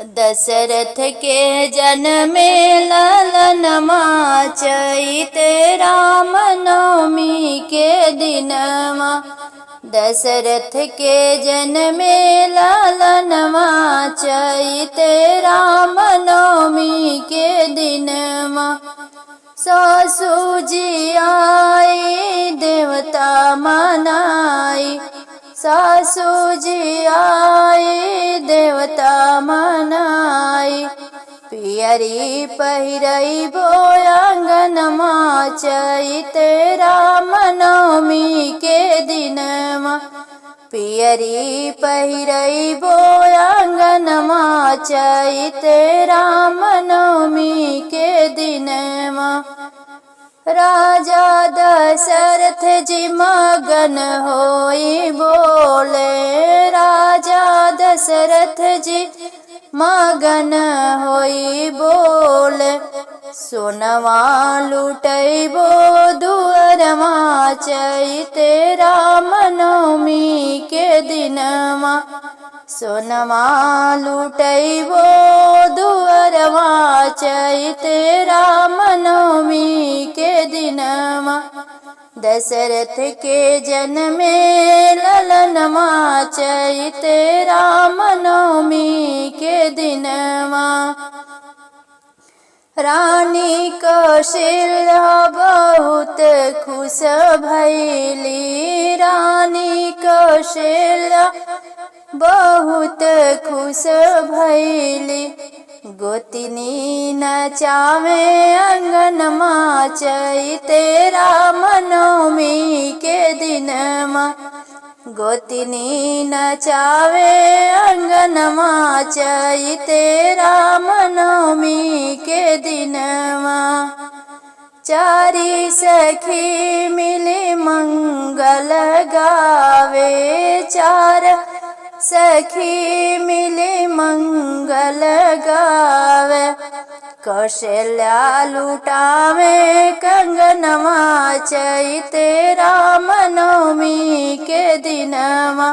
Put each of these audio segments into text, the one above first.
दशरथ के जन्मे ललनमा चैत राम नवमी के दिनमा। दशरथ के जन्मे ललनमा चैत राम नवमी के दिनमा। सासु जी आई देवता मनाई, सासु जी आई देवता मनाई। पियरी पहिरइबो आंगनमा चैत राम नवमी के दिनमा। पियरी पहिरइबो आंगनमा चैत राम नवमी के दिनमा। राजा दशरथ जी मगन होई बोले, राजा दशरथ जी मगन होई बोले। सोनवा लुटैबो दुअरमा चैत राम नवमी के दिनमा। सोनमा लुटैबो दुअरमा चैत राम नवमी के दिनमा। दशरथ के जन्मे ललनमा चैत राम नवमी के दिनमा। रानी कौशल्या बहुत खुश भैली, रानी कौशल्या बहुत खुश भैली। गोतिनी नचावे अंगनमा चैत राम नवमी के दिनमा। गोतिनी नचावे अंगनमा चैत राम नवमी के दिनमा। चारी सखी मिली मंगल गावे, चार सखी मिली मंगल गावे। कौशल्या लुटावे कंगनमा चैत राम नवमी के दिनमा।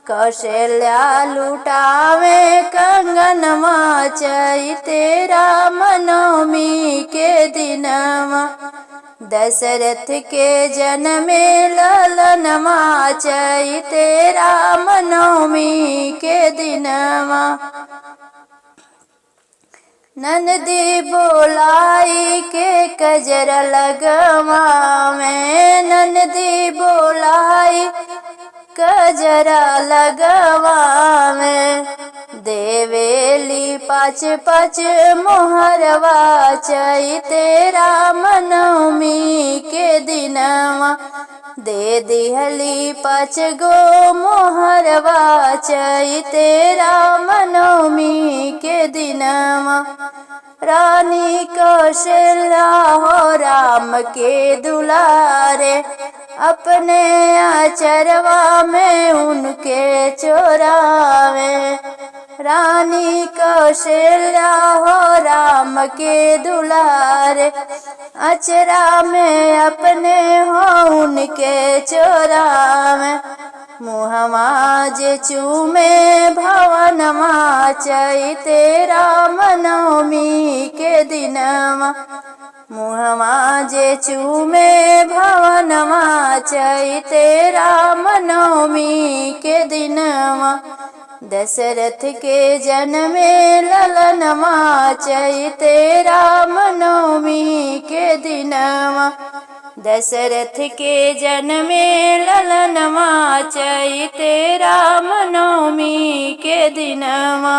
कौशल्या लुटावे कंगनमा चैत राम नवमी के दिनमा। दशरथ के जन्मे ललनमा चैत राम नवमी के दिनमा। नंदी बोलाई के कजरा लगवावे, नंदी बोलाई कजरा लगवावे। देवेली पाँच पाँच मोहरवा चैत राम नवमी के दिनमा। दे दिहली पाँच गो मोहरवा चैत राम नवमी के दिनमा। रानी कौशल्या हो राम के दुलारे, अपने आचरवा में उनके चोरावे। रानी कौशल्या हो राम के दुलारे, अचरा में अपने हो उनके चोरावे। मुहमा जे चूमे भवनमा चैत राम नवमी के दिनमा। मुहमा जे चूमे भवनमा चैत राम नवमी के दिनमा। दशरथ के जन्मे ललनमा चैत राम नवमी के दिनमा। दशरथ के जन्मे ललनमा चैत राम नवमी के दिनमा।